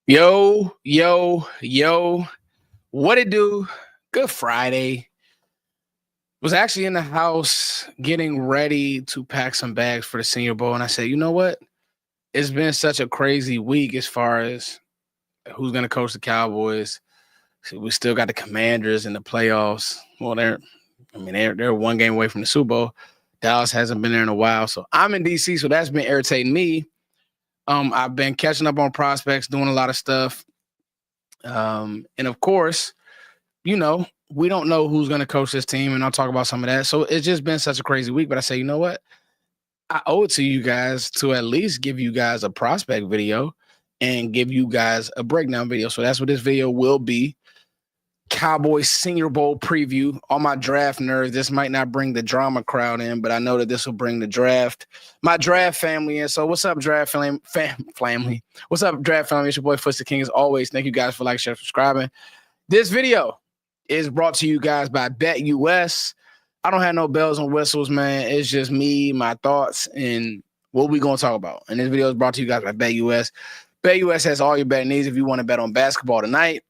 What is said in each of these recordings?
Yo, yo, yo. What it do? Good Friday. Was actually in the house getting ready to pack some bags for the Senior Bowl. And I said, you know what? It's been such a crazy week as far as who's going to coach the Cowboys. So we still got the Commanders in the playoffs. Well, they're one game away from the Super Bowl. Dallas hasn't been there in a while. So I'm in DC. So that's been irritating me. I've been catching up on prospects, doing a lot of stuff. And of course, we don't know who's going to coach this team, and I'll talk about some of that. So it's just been such a crazy week. But I say, you know what? I owe it to you guys to at least give you guys a prospect video and give you guys a breakdown video. So that's what this video will be. Cowboys Senior Bowl preview. All my draft nerds, this might not bring the drama crowd in, but I know that this will bring my draft family in. So what's up, draft family? What's up, draft family? It's your boy Footsdaking as always. Thank you guys for liking, sharing, subscribing. This video is brought to you guys by BetUS. I don't have no bells and whistles, man. It's just me, my thoughts, and what we going to talk about. And this video is brought to you guys by BetUS. BetUS has all your betting needs if you want to bet on basketball tonight,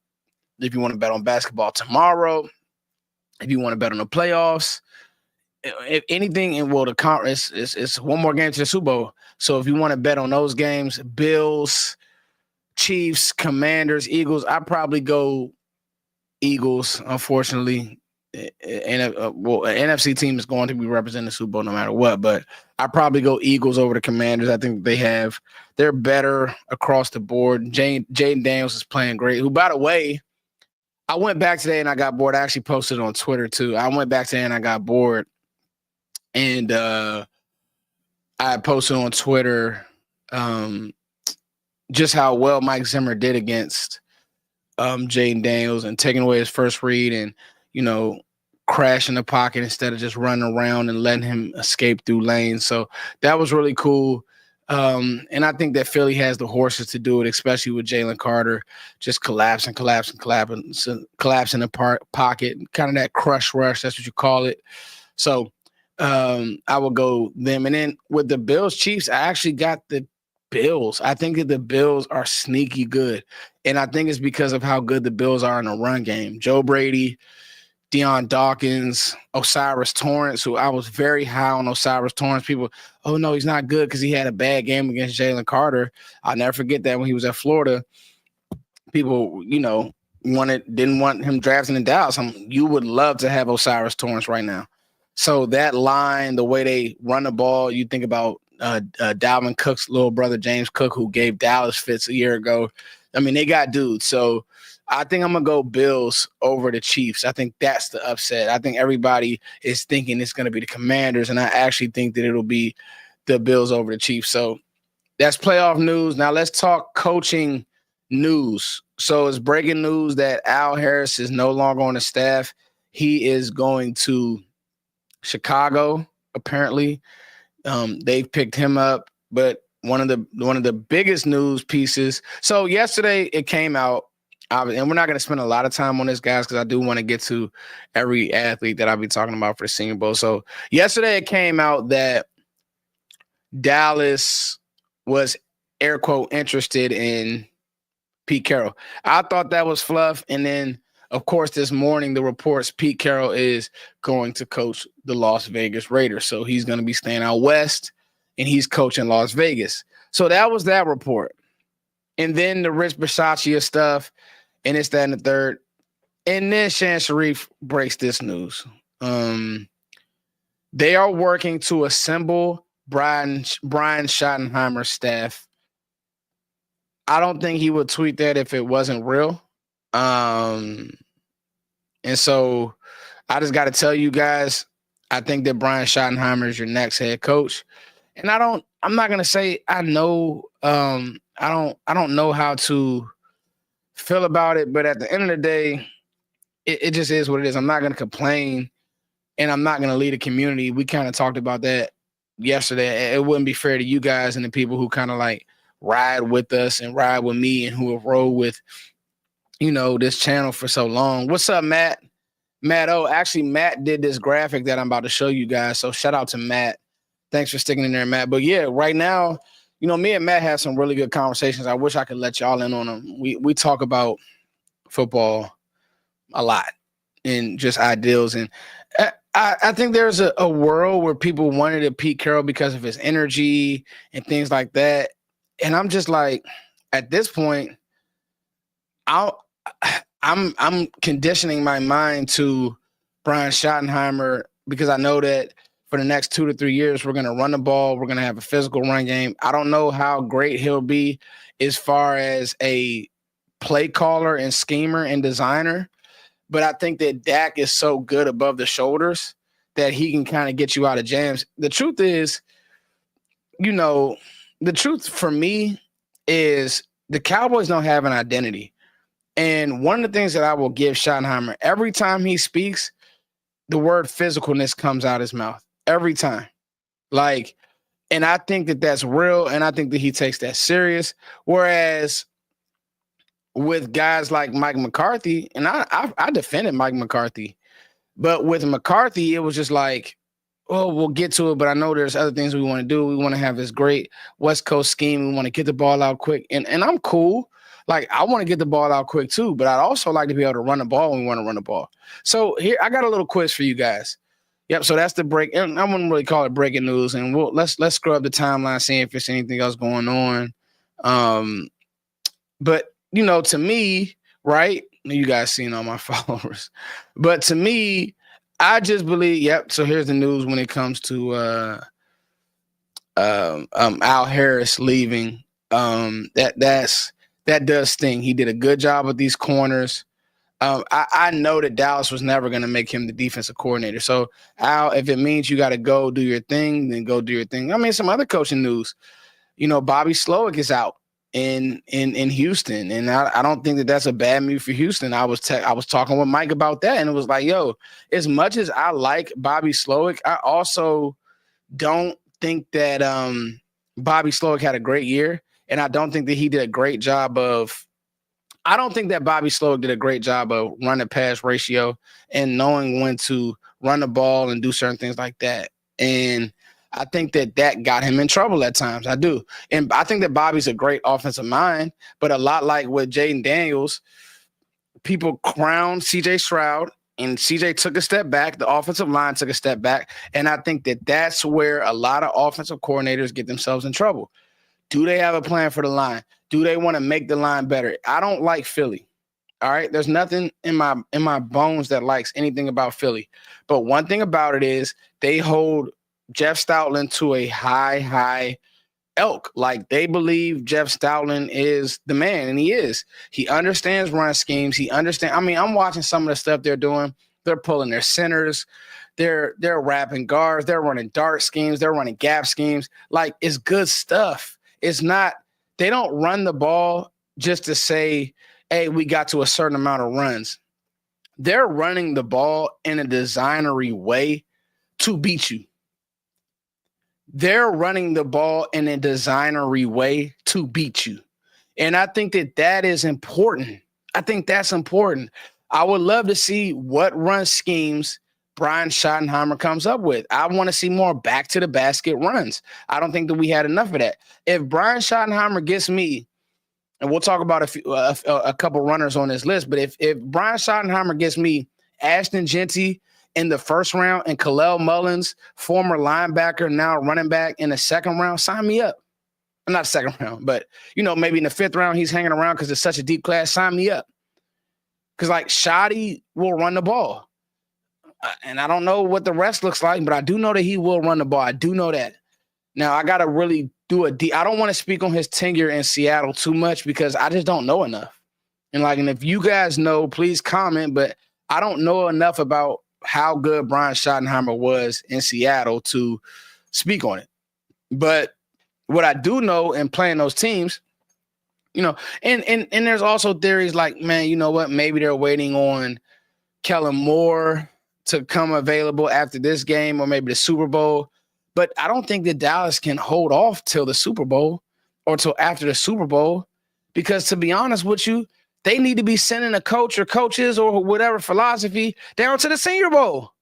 if you want to bet on basketball tomorrow, if you want to bet on the playoffs, if anything, and the conference, it's one more game to the Super Bowl. So if you want to bet on those games, Bills, Chiefs, Commanders, Eagles, I'd probably go Eagles, unfortunately. And an NFC team is going to be representing the Super Bowl no matter what, but I probably go Eagles over the Commanders. I think they're better across the board. Jaden Daniels is playing great, who, by the way, I went back today and I got bored. I actually posted it on Twitter too. I went back today and I got bored, and I posted on Twitter just how well Mike Zimmer did against Jaden Daniels and taking away his first read and, crashing the pocket instead of just running around and letting him escape through lanes. So that was really cool. And I think that Philly has the horses to do it, especially with Jalen Carter just collapsing the pocket, kind of that crush rush. That's what you call it. So I will go them. And then with the Bills Chiefs, I actually got the Bills. I think that the Bills are sneaky good. And I think it's because of how good the Bills are in the run game. Joe Brady, Deion Dawkins, Osiris Torrance, who I was very high on Osiris Torrance. People, oh, no, he's not good because he had a bad game against Jalen Carter. I'll never forget that when he was at Florida. People, didn't want him drafting in Dallas. You would love to have Osiris Torrance right now. So that line, the way they run the ball, you think about Dalvin Cook's little brother, James Cook, who gave Dallas fits a year ago. I mean, they got dudes. So I think I'm going to go Bills over the Chiefs. I think that's the upset. I think everybody is thinking it's going to be the Commanders, and I actually think that it'll be the Bills over the Chiefs. So that's playoff news. Now let's talk coaching news. So it's breaking news that Al Harris is no longer on the staff. He is going to Chicago, apparently. They've picked him up, but one of the biggest news pieces. So yesterday it came out, and we're not going to spend a lot of time on this, guys, because I do want to get to every athlete that I'll be talking about for the Senior Bowl. So yesterday it came out that Dallas was, air quote, interested in Pete Carroll. I thought that was fluff. And then, of course, this morning, the reports Pete Carroll is going to coach the Las Vegas Raiders. So he's going to be staying out west, and he's coaching Las Vegas. So that was that report. And then the Rich Bisaccia stuff, and it's that and the third. And then Shan Sharif breaks this news. They are working to assemble Brian Schottenheimer's staff. I don't think he would tweet that if it wasn't real. And so I just got to tell you guys, I think that Brian Schottenheimer is your next head coach. And I'm not going to say I know, I don't know how to feel about it, but at the end of the day, it just is what it is. I'm not going to complain, and I'm not going to lead a community. We kind of talked about that yesterday. It wouldn't be fair to you guys and the people who kind of like ride with us and ride with me and who have rolled with, this channel for so long. What's up, Matt? Actually, Matt did this graphic that I'm about to show you guys. So shout out to Matt. Thanks for sticking in there, Matt. But yeah, right now, Me and Matt had some really good conversations. I wish I could let y'all in on them. We talk about football a lot and just ideals. And I think there's a world where people wanted a Pete Carroll because of his energy and things like that. And I'm just like, at this point, I'm conditioning my mind to Brian Schottenheimer because I know that for the next 2 to 3 years, we're going to run the ball. We're going to have a physical run game. I don't know how great he'll be as far as a play caller and schemer and designer, but I think that Dak is so good above the shoulders that he can kind of get you out of jams. The truth is, the truth for me is the Cowboys don't have an identity. And one of the things that I will give Schottenheimer, every time he speaks, the word physicalness comes out his mouth. Every time. And I think that that's real, and I think that he takes that serious. Whereas with guys like Mike McCarthy, and I defended Mike McCarthy, but with McCarthy, it was just like, oh, we'll get to it, but I know there's other things we want to do. We want to have this great West Coast scheme. We want to get the ball out quick, and I'm cool. I want to get the ball out quick too, but I'd also like to be able to run the ball when we want to run the ball. So here, I got a little quiz for you guys. Yep. So that's the break. And I wouldn't really call it breaking news. And let's scrub the timeline, see if there's anything else going on. But to me, right? You guys seen all my followers, but to me, I just believe. Yep. So here's the news when it comes to Al Harris leaving. That does sting. He did a good job with these corners. I know that Dallas was never going to make him the defensive coordinator. So, Al, if it means you got to go do your thing, then go do your thing. I mean, some other coaching news. Bobby Slowick is out in Houston, and I don't think that that's a bad move for Houston. I was talking with Mike about that, and it was like, yo, as much as I like Bobby Slowick, I also don't think that Bobby Slowick had a great year. And I don't think that he did a great job I don't think that Bobby Slowick did a great job of running pass ratio and knowing when to run the ball and do certain things like that. And I think that got him in trouble at times. I do. And I think that Bobby's a great offensive mind, but a lot like with Jaden Daniels, people crowned CJ Stroud, and CJ took a step back. The offensive line took a step back. And I think that that's where a lot of offensive coordinators get themselves in trouble. Do they have a plan for the line? Do they want to make the line better? I don't like Philly. All right. There's nothing in my bones that likes anything about Philly. But one thing about it is they hold Jeff Stoutland to a high elk. They believe Jeff Stoutland is the man, and he is. He understands run schemes. I'm watching some of the stuff they're doing. They're pulling their centers. They're wrapping guards. They're running dart schemes. They're running gap schemes. It's good stuff. It's not, they don't run the ball just to say, hey, we got to a certain amount of runs. They're running the ball in a designery way to beat you. They're running the ball in a designery way to beat you. And I think that is important. I think that's important. I would love to see what run schemes Brian Schottenheimer comes up with. I want to see more back to the basket runs. I don't think that we had enough of that. If Brian Schottenheimer gets me, and we'll talk about a couple runners on this list, but if Brian Schottenheimer gets me Ashton Genty in the first round and Khalil Mullins, former linebacker, now running back in the second round, sign me up. Not second round, but maybe in the fifth round he's hanging around because it's such a deep class. Sign me up. Because Shotty will run the ball. And I don't know what the rest looks like, but I do know that he will run the ball. I do know that. Now, I got to really do I don't want to speak on his tenure in Seattle too much because I just don't know enough. And if you guys know, please comment, but I don't know enough about how good Brian Schottenheimer was in Seattle to speak on it. But what I do know in playing those teams, and there's also theories man, you know what? Maybe they're waiting on Kellen Moore to come available after this game or maybe the Super Bowl. But I don't think that Dallas can hold off till the Super Bowl or till after the Super Bowl because, to be honest with you, they need to be sending a coach or coaches or whatever philosophy down to the Senior Bowl.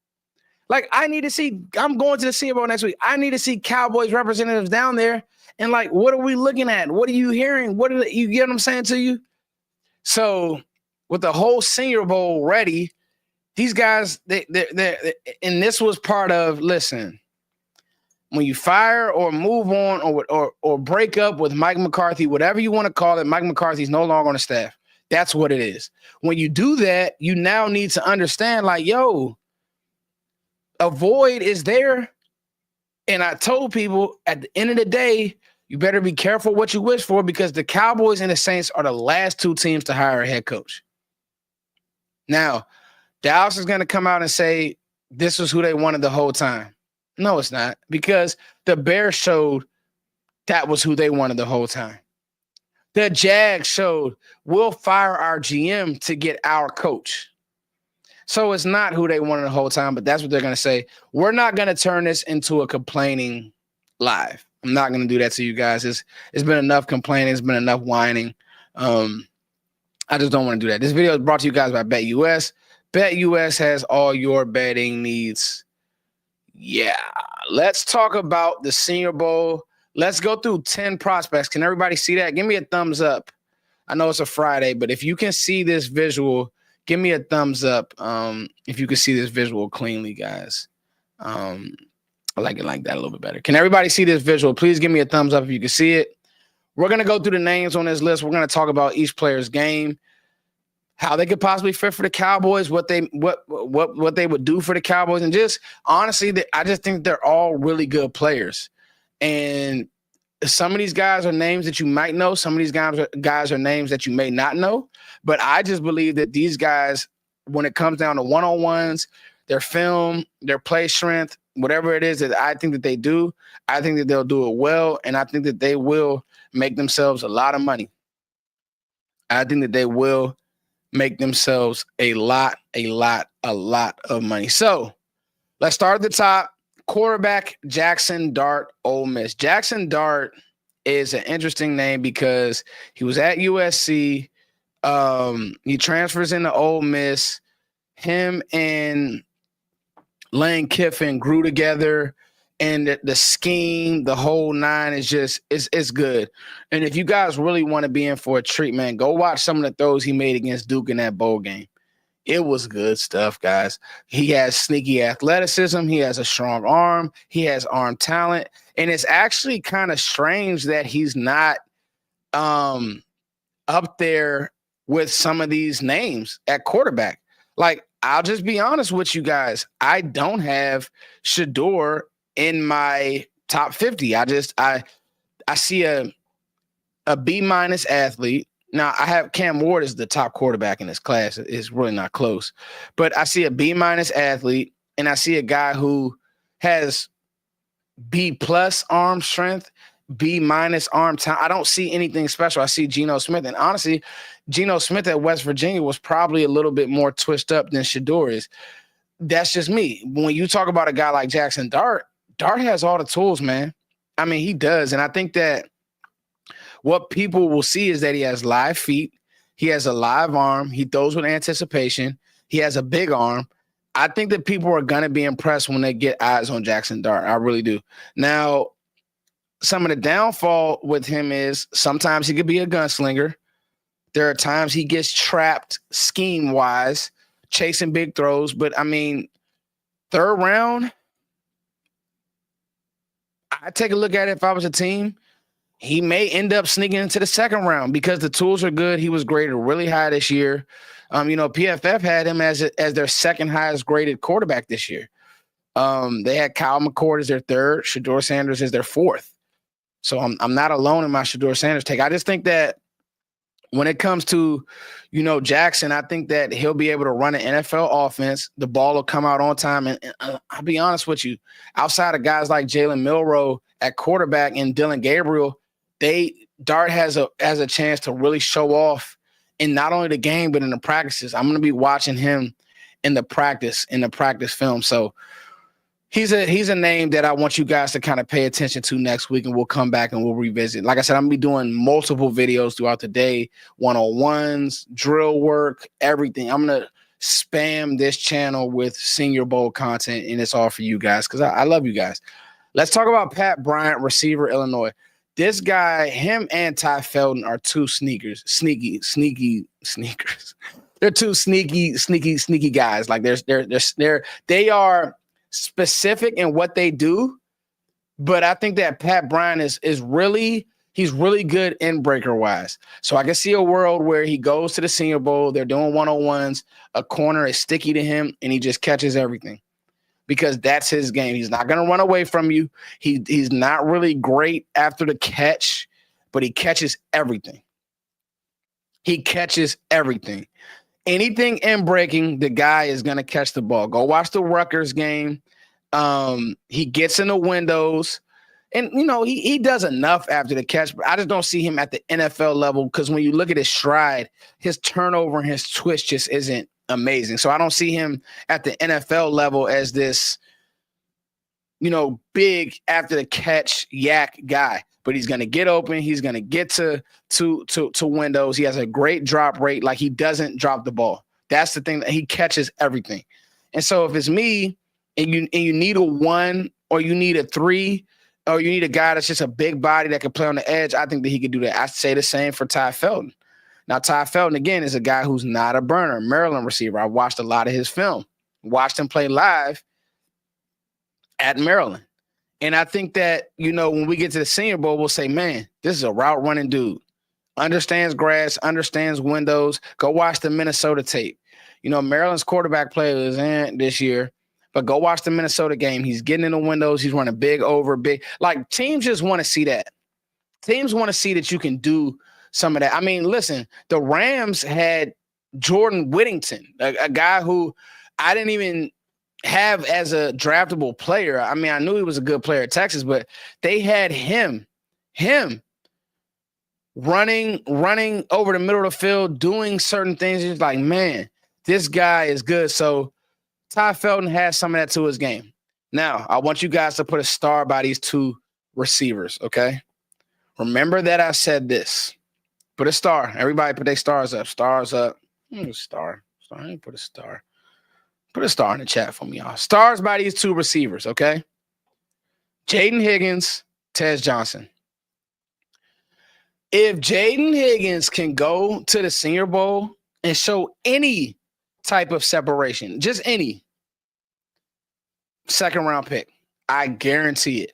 I'm going to the Senior Bowl next week. I need to see Cowboys representatives down there And like, what are we looking at? What are you hearing? You get what I'm saying to you? So with the whole Senior Bowl ready, these guys, and this was part of, listen, when you fire or move on or break up with Mike McCarthy, whatever you want to call it, Mike McCarthy's no longer on the staff. That's what it is. When you do that, you now need to understand, like, yo, a void is there. And I told people at the end of the day, you better be careful what you wish for, because the Cowboys and the Saints are the last two teams to hire a head coach. Now, Dallas is going to come out and say this was who they wanted the whole time. No, it's not, because the Bears showed that was who they wanted the whole time. The Jags showed we'll fire our GM to get our coach. So it's not who they wanted the whole time, but that's what they're going to say. We're not going to turn this into a complaining live. I'm not going to do that to you guys. It's been enough complaining. It's been enough whining. I just don't want to do that. This video is brought to you guys by BetUS. BetUS has all your betting needs. Yeah. Let's talk about the Senior Bowl. Let's go through 10 prospects. Can everybody see that? Give me a thumbs up. I know it's a Friday, but if you can see this visual, give me a thumbs up if you can see this visual cleanly, guys. I like it like that a little bit better. Can everybody see this visual? Please give me a thumbs up if you can see it. We're going to go through the names on this list. We're going to talk about each player's game, how they could possibly fit for the Cowboys, what they would do for the Cowboys, and just honestly, I just think they're all really good players. And some of these guys are names that you might know. Some of these guys are names that you may not know. But I just believe that these guys, when it comes down to one-on-ones, their film, their play strength, whatever it is that I think that they do, I think that they'll do it well, and I think that they will make themselves a lot of money. I think that they will make themselves a lot of money. So let's start at the top. Quarterback Jackson Dart, Ole Miss. Jackson Dart is an interesting name because he was at USC. He transfers into Ole Miss. Him and Lane Kiffin grew together, and the scheme, the whole nine is just it's good. And if you guys really want to be in for a treat, man, go watch some of the throws he made against Duke in that bowl game. It was good stuff, guys. He has sneaky athleticism. He has a strong arm. He has arm talent. And it's actually kind of strange that he's not up there with some of these names at quarterback. Like, I'll just be honest with you guys. I don't have Shedeur in my top 50. I see a B- athlete. Now, I have Cam Ward as the top quarterback in this class. It's really not close. But I see a B- athlete, and I see a guy who has B+ arm strength, B- arm talent. I don't see anything special. I see Geno Smith. And honestly, Geno Smith at West Virginia was probably a little bit more twitched up than Shedeur is. That's just me. When you talk about a guy like Jackson Dart, Dart has all the tools, man. I mean, he does. And I think that what people will see is that he has live feet. He has a live arm. He throws with anticipation. He has a big arm. I think that people are going to be impressed when they get eyes on Jackson Dart. I really do. Now, some of the downfall with him is sometimes he could be a gunslinger. There are times he gets trapped scheme-wise, chasing big throws. But, I mean, third round, I'd take a look at it if I was a team. He may end up sneaking into the second round because the tools are good. He was graded really high this year. PFF had him as their second highest graded quarterback this year. They had Kyle McCord as their third. Shedeur Sanders is their fourth. So I'm not alone in my Shedeur Sanders take. I just think that when it comes to, Jackson, I think that he'll be able to run an NFL offense. The ball will come out on time. And I'll be honest with you, outside of guys like Jalen Milroe at quarterback and Dylan Gabriel, Dart has a chance to really show off in not only the game, but in the practices. I'm going to be watching him in the practice film. So he's a name that I want you guys to kind of pay attention to next week, and we'll come back and we'll revisit. Like I said, I'm going to be doing multiple videos throughout the day, one-on-ones, drill work, everything. I'm going to spam this channel with Senior Bowl content, and it's all for you guys because I love you guys. Let's talk about Pat Bryant, receiver, Illinois. This guy, him and Ty Felton are two sneaky sneakers. They're two sneaky guys. Like they are specific in what they do, but I think that Pat Bryant is really he's really good in breaker wise. So I can see a world where he goes to the Senior Bowl, they're doing 101s, a corner is sticky to him, and he just catches everything. Because that's his game. He's not going to run away from you. He's not really great after the catch, but he catches everything. He catches everything. Anything in breaking, the guy is going to catch the ball. Go watch the Rutgers game. He gets in the windows. And, he does enough after the catch, but I just don't see him at the NFL level because when you look at his stride, his turnover and his twist just isn't amazing. So I don't see him at the NFL level as this, big after the catch yak guy. But he's going to get open. He's going to get to windows. He has a great drop rate. Like, he doesn't drop the ball. That's the thing, that he catches everything. And so if it's me and you need a 1 or you need a 3 or you need a guy that's just a big body that can play on the edge, I think that he could do that. I say the same for Ty Felton. Now, Ty Felton, again, is a guy who's not a burner, Maryland receiver. I watched a lot of his film, watched him play live at Maryland. And I think that, when we get to the Senior Bowl, we'll say, man, this is a route running dude. Understands grass, understands windows. Go watch the Minnesota tape. Maryland's quarterback play was this year, but go watch the Minnesota game. He's getting in the windows. He's running big. Like, teams just want to see that. Teams want to see that you can do some of that. I mean, listen, the Rams had Jordan Whittington, a guy who I didn't even have as a draftable player. I mean, I knew he was a good player at Texas, but they had him running over the middle of the field, doing certain things. It's like, man, this guy is good. So Ty Felton has some of that to his game. Now, I want you guys to put a star by these two receivers, okay? Remember that I said this. Put a star. Everybody put their stars up. Stars up. Star. I didn't put a star. Put a star in the chat for me, y'all. Stars by these two receivers, okay? Jaden Higgins, Tez Johnson. If Jaden Higgins can go to the Senior Bowl and show any type of separation, just any, second-round pick, I guarantee it.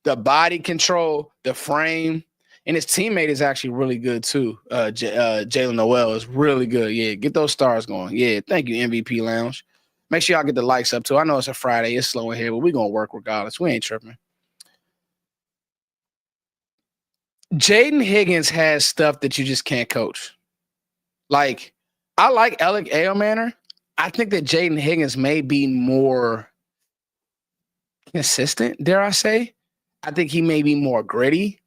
The body control, the frame, and his teammate is actually really good too. Jalen Noel is really good. Yeah, get those stars going. Yeah, thank you, MVP Lounge. Make sure y'all get the likes up too. I know it's a Friday. It's slow in here, but we're going to work regardless. We ain't tripping. Jaden Higgins has stuff that you just can't coach. Like, I like Alec Ailmanor. I think that Jaden Higgins may be more consistent, dare I say. I think he may be more gritty.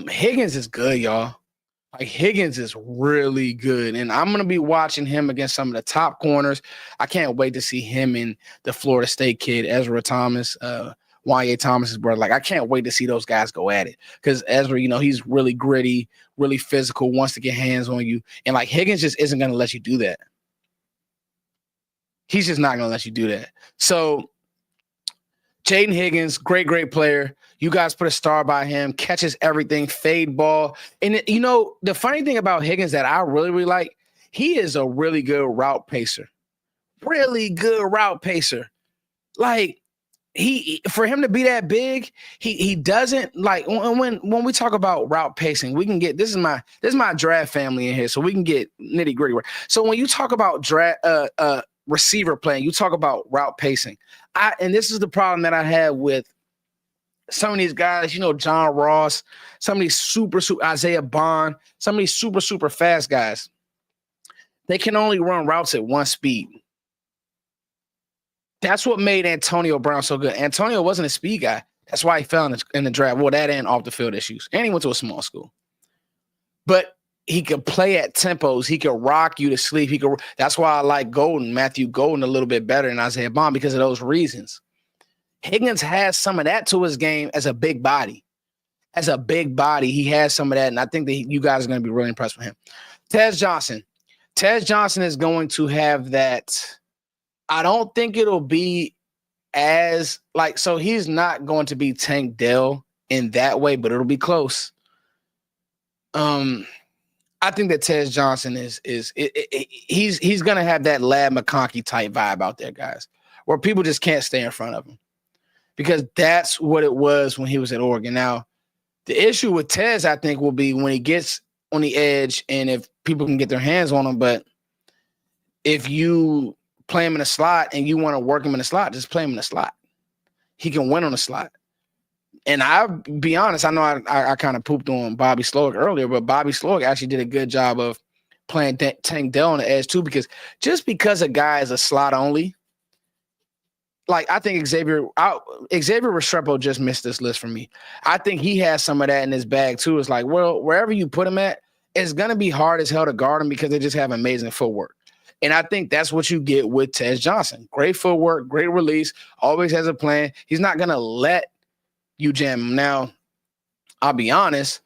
Higgins is good, y'all. Like, Higgins is really good, and I'm going to be watching him against some of the top corners. I can't wait to see him and the Florida State kid, Ezra Thomas, Wanye Thomas's brother. Like, I can't wait to see those guys go at it because Ezra, he's really gritty, really physical, wants to get hands on you, and, like, Higgins just isn't going to let you do that. He's just not going to let you do that. So, Jaden Higgins, great player. You guys put a star by him, catches everything, fade ball. And, the funny thing about Higgins that I really, really like, he is a really good route pacer. Really good route pacer. Like, for him to be that big, he doesn't, like, when we talk about route pacing, we can get, this is my draft family in here, so we can get nitty gritty. So when you talk about receiver playing, you talk about route pacing. And this is the problem that I have with some of these guys, John Ross, some of these super Isaiah Bond, some of these super fast guys. They can only run routes at one speed. That's what made Antonio Brown so good. Antonio wasn't a speed guy. That's why he fell in the draft. Well, that and off the field issues. And he went to a small school. But he could play at tempos. He could rock you to sleep. That's why I like Matthew Golden, a little bit better than Isaiah Bond because of those reasons. Higgins has some of that to his game as a big body. As a big body, he has some of that, and I think that you guys are going to be really impressed with him. Tez Johnson. Tez Johnson is going to have that. I don't think it'll be as, like, so he's not going to be Tank Dell in that way, but it'll be close. I think that Tez Johnson he's gonna have that Lad McConkey type vibe out there, guys, where people just can't stay in front of him because that's what it was when he was at Oregon. Now, the issue with Tez, I think, will be when he gets on the edge and if people can get their hands on him. But if you play him in a slot and you want to work him in a slot, just play him in a slot. He can win on a slot. And I'll be honest, I know I kind of pooped on Bobby Slowick earlier, but Bobby Slowick actually did a good job of playing Tank Dell on the edge too, because just because a guy is a slot only, like I think Xavier Restrepo just missed this list for me. I think he has some of that in his bag too. It's like, well, wherever you put him at, it's going to be hard as hell to guard him because they just have amazing footwork. And I think that's what you get with Tez Johnson. Great footwork, great release, always has a plan. He's not going to let you jam him. Now, I'll be honest,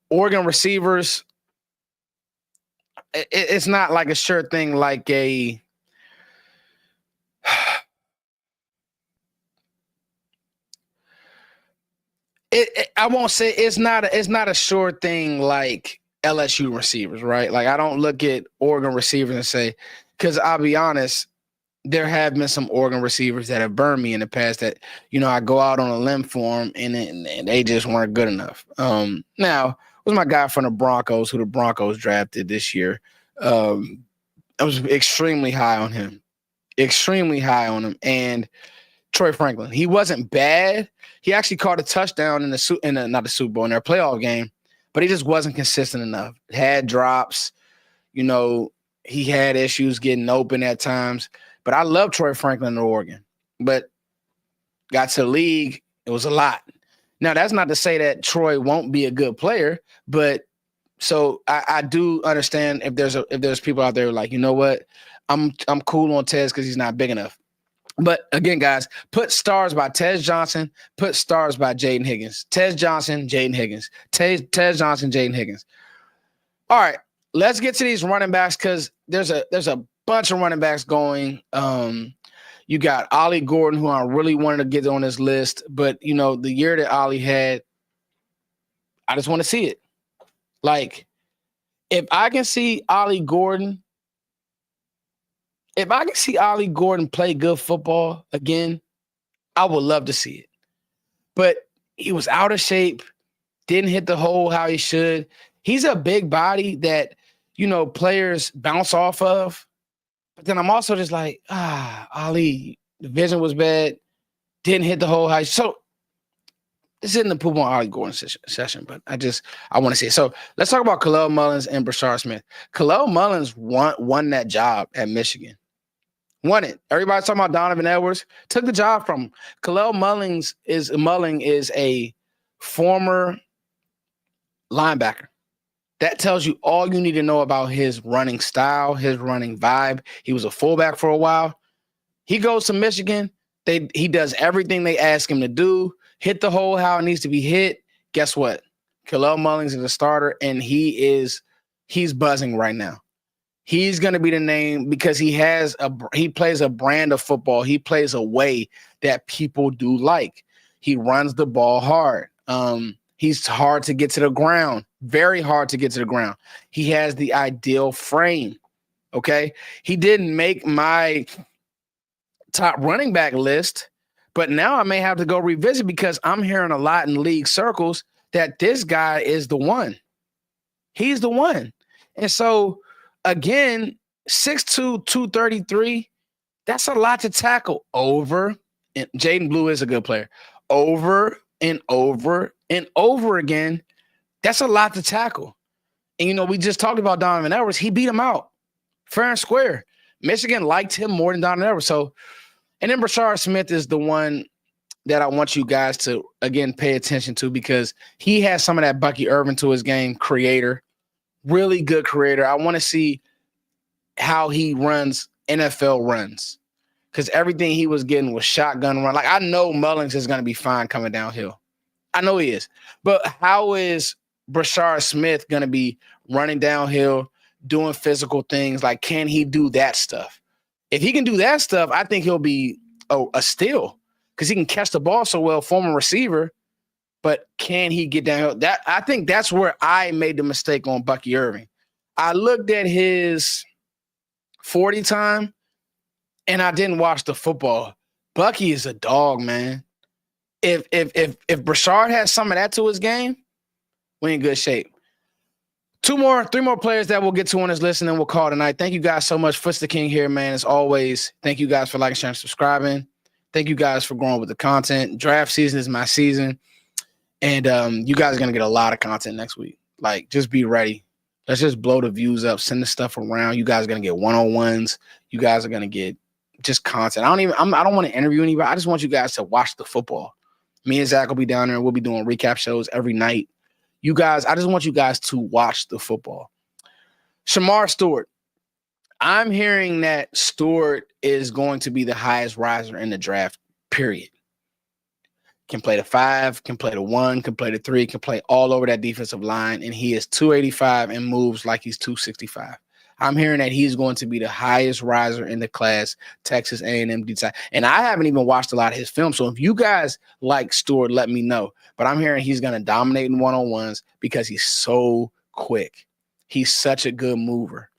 Oregon receivers, it's not like a sure thing like a I won't say it's not a sure thing like LSU receivers, right? Like I don't look at Oregon receivers and say, because I'll be honest, there have been some Oregon receivers that have burned me in the past that, I go out on a limb for them and they just weren't good enough. Now, was my guy from the Broncos who the Broncos drafted this year. I was extremely high on him. And Troy Franklin, he wasn't bad. He actually caught a touchdown not the Super Bowl, in their playoff game, but he just wasn't consistent enough. Had drops, he had issues getting open at times. But I love Troy Franklin in Oregon. But got to the league, it was a lot. Now, that's not to say that Troy won't be a good player, but so I do understand if there's people out there like, you know what, I'm cool on Tez because he's not big enough. But again, guys, put stars by Tez Johnson, put stars by Jaden Higgins. Tez Johnson, Jaden Higgins. Tez Johnson, Jaden Higgins. All right, let's get to these running backs because there's a bunch of running backs going. You got Ollie Gordon, who I really wanted to get on this list, but the year that Ollie had, I just want to see it. Like, if I can see Ollie Gordon play good football again, I would love to see it. But he was out of shape, didn't hit the hole how he should. He's a big body that, players bounce off of. But then I'm also just like, Ali, the vision was bad, didn't hit the hole how he should. So this isn't the poop on Ollie Gordon session, but I want to see it. So let's talk about Khalil Mullins and Brashard Smith. Khalil Mullins won that job at Michigan. Won it. Everybody's talking about Donovan Edwards. Took the job from him. Khalil Mulling is a former linebacker. That tells you all you need to know about his running style, his running vibe. He was a fullback for a while. He goes to Michigan. He does everything they ask him to do. Hit the hole how it needs to be hit. Guess what? Khalil Mullins is a starter, and he's buzzing right now. He's going to be the name because he plays a brand of football. He plays a way that people do like. He runs the ball hard. He's hard to get to the ground, very hard to get to the ground. He has the ideal frame. Okay. He didn't make my top running back list, but now I may have to go revisit because I'm hearing a lot in league circles that this guy is the one. He's the one. And so, again, 6'2", 233, that's a lot to tackle over. And Jaden Blue is a good player. Over and over and over again, that's a lot to tackle. And, we just talked about Donovan Edwards. He beat him out fair and square. Michigan liked him more than Donovan Edwards. So, and then Brashard Smith is the one that I want you guys to, again, pay attention to because he has some of that Bucky Irvin to his game, creator. Really good creator. I want to see how he runs NFL runs because everything he was getting was shotgun run. Like, I know Mullins is going to be fine coming downhill. I know he is. But how is Brashard Smith going to be running downhill, doing physical things? Like, can he do that stuff? If he can do that stuff, I think he'll be a steal because he can catch the ball so well, former receiver. but can he get downhill? I think that's where I made the mistake on Bucky Irving. I looked at his 40 time and I didn't watch the football. Bucky is a dog, man. If Brashard has some of that to his game, we're in good shape. 3 more players that we'll get to on this list, and then we'll call tonight. Thank you guys so much. Footsdaking here, man. As always, thank you guys for liking, sharing, subscribing. Thank you guys for growing with the content. Draft season is my season, and you guys are going to get a lot of content next week. Like, just be ready. Let's just blow the views up. Send the stuff around. You guys are going to get one-on-ones. You guys are going to get just content. I don't want to interview anybody. I just want you guys to watch the football. Me and Zach will be down there. We'll be doing recap shows every night. You guys, I just want you guys to watch the football. Shamar Stewart. I'm hearing that Stewart is going to be the highest riser in the draft, period. Can play the 5, can play the 1, can play the 3, can play all over that defensive line, and he is 285 and moves like he's 265. I'm hearing that he's going to be the highest riser in the class, Texas A&M decide. And I haven't even watched a lot of his film, so if you guys like Stewart, let me know. But I'm hearing he's going to dominate in one-on-ones because he's so quick. He's such a good mover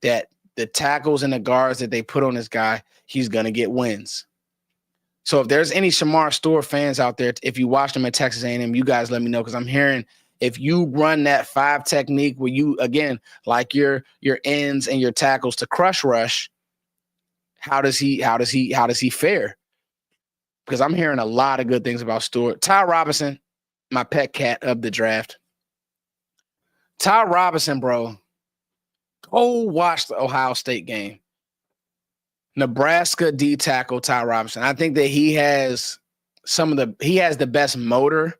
that the tackles and the guards that they put on this guy, he's going to get wins. So if there's any Shamar Stewart fans out there, if you watched him at Texas A&M, you guys let me know, because I'm hearing if you run that 5 technique where you, again, like your ends and your tackles to crush rush, how does he fare? Because I'm hearing a lot of good things about Stewart. Ty Robinson, my pet cat of the draft. Ty Robinson, bro, go watch the Ohio State game. Nebraska D tackle Ty Robinson. I think that he has the best motor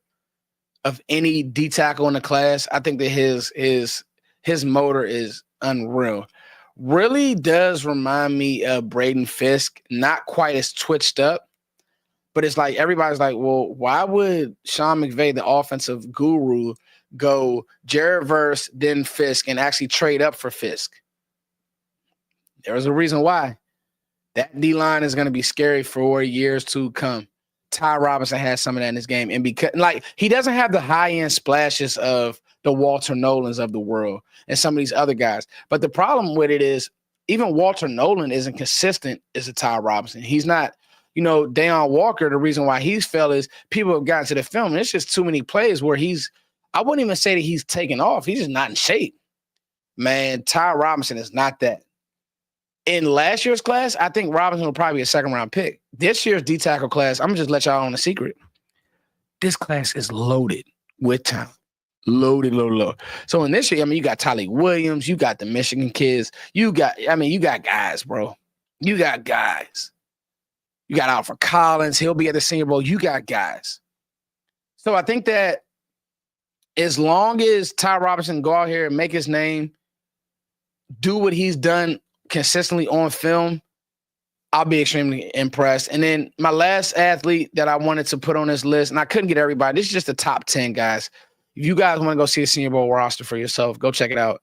of any D tackle in the class. I think that his motor is unreal. Really does remind me of Braden Fisk, not quite as twitched up, but it's like everybody's like, well, why would Sean McVay, the offensive guru, go Jared Verse, then Fisk, and actually trade up for Fisk? There's a reason why. That D-line is going to be scary for years to come. Ty Robinson has some of that in his game. And because, like, he doesn't have the high-end splashes of the Walter Nolans of the world and some of these other guys. But the problem with it is even Walter Nolan isn't consistent as a Ty Robinson. He's not, Deion Walker, the reason why he's fell is people have gotten to the film, and it's just too many plays where I wouldn't even say that he's taken off. He's just not in shape. Man, Ty Robinson is not that. In last year's class, I think Robinson will probably be a second-round pick. This year's D-tackle class, I'm going to just let y'all on a secret. This class is loaded with talent. Loaded. So in this year, you got Tylee Williams. You got the Michigan kids. You got guys, bro. You got guys. You got Alfred Collins. He'll be at the Senior Bowl. You got guys. So I think that as long as Ty Robinson go out here and make his name, do what he's done consistently on film, I'll be extremely impressed. And then my last athlete that I wanted to put on this list, and I couldn't get everybody, this is just the top 10 guys. If you guys want to go see a Senior Bowl roster for yourself, go check it out.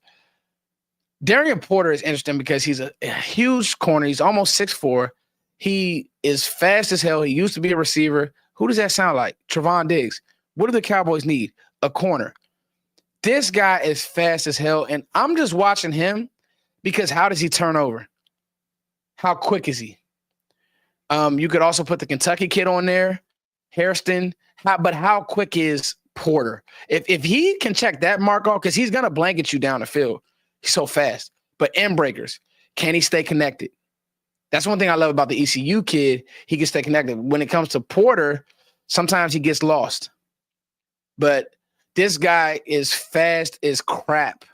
Darian Porter is interesting because he's a huge corner. He's almost 6'4". He is fast as hell. He used to be a receiver. Who does that sound like? Trevon Diggs. What do the Cowboys need? A corner. This guy is fast as hell, and I'm just watching him because how does he turn over? How quick is he? You could also put the Kentucky kid on there, Hairston. But how quick is Porter? If he can check that mark off, because he's going to blanket you down the field. He's so fast. But end breakers, can he stay connected? That's one thing I love about the ECU kid. He can stay connected. When it comes to Porter, sometimes he gets lost. But this guy is fast as crap.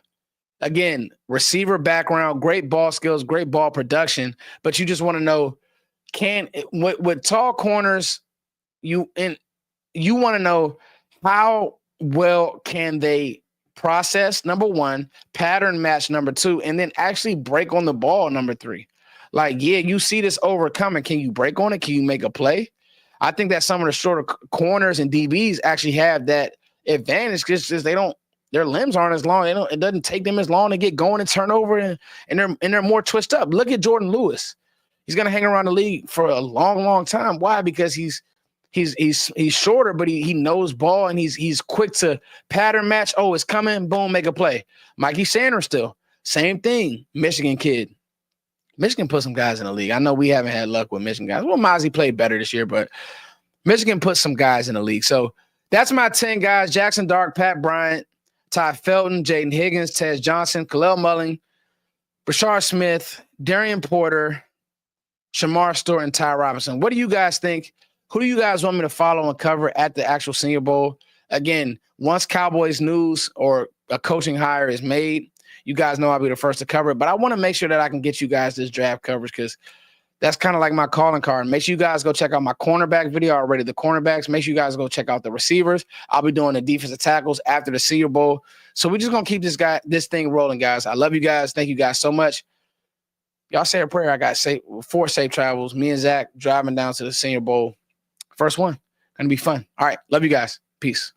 Again, receiver background, great ball skills, great ball production, but you just want to know, with tall corners, you want to know how well can they process, number one, pattern match, number two, and then actually break on the ball, number three. Like, yeah, you see this overcoming. Can you break on it? Can you make a play? I think that some of the shorter corners and DBs actually have that advantage because their limbs aren't as long. It doesn't take them as long to get going and turn over, and they're more twisted up. Look at Jordan Lewis. He's going to hang around the league for a long, long time. Why? Because he's He's shorter, but he knows ball and he's quick to pattern match. Oh, it's coming, boom, make a play. Mikey Sanders still, same thing. Michigan kid. Michigan put some guys in the league. I know we haven't had luck with Michigan guys. Well, Mozzie played better this year, but Michigan put some guys in the league. So that's my 10 guys. Jackson Dart, Pat Bryant, Ty Felton, Jaden Higgins, Tez Johnson, Khalil Mulling, Brashard Smith, Darian Porter, Shamar Stewart, and Ty Robinson. What do you guys think? Who do you guys want me to follow and cover at the actual Senior Bowl? Again, once Cowboys news or a coaching hire is made, you guys know I'll be the first to cover it. But I want to make sure that I can get you guys this draft coverage because that's kind of like my calling card. Make sure you guys go check out my cornerback video already, the cornerbacks. Make sure you guys go check out the receivers. I'll be doing the defensive tackles after the Senior Bowl. So we're just going to keep this thing rolling, guys. I love you guys. Thank you guys so much. Y'all say a prayer. I got 4 safe travels. Me and Zach driving down to the Senior Bowl. First one. Going to be fun. All right. Love you guys. Peace.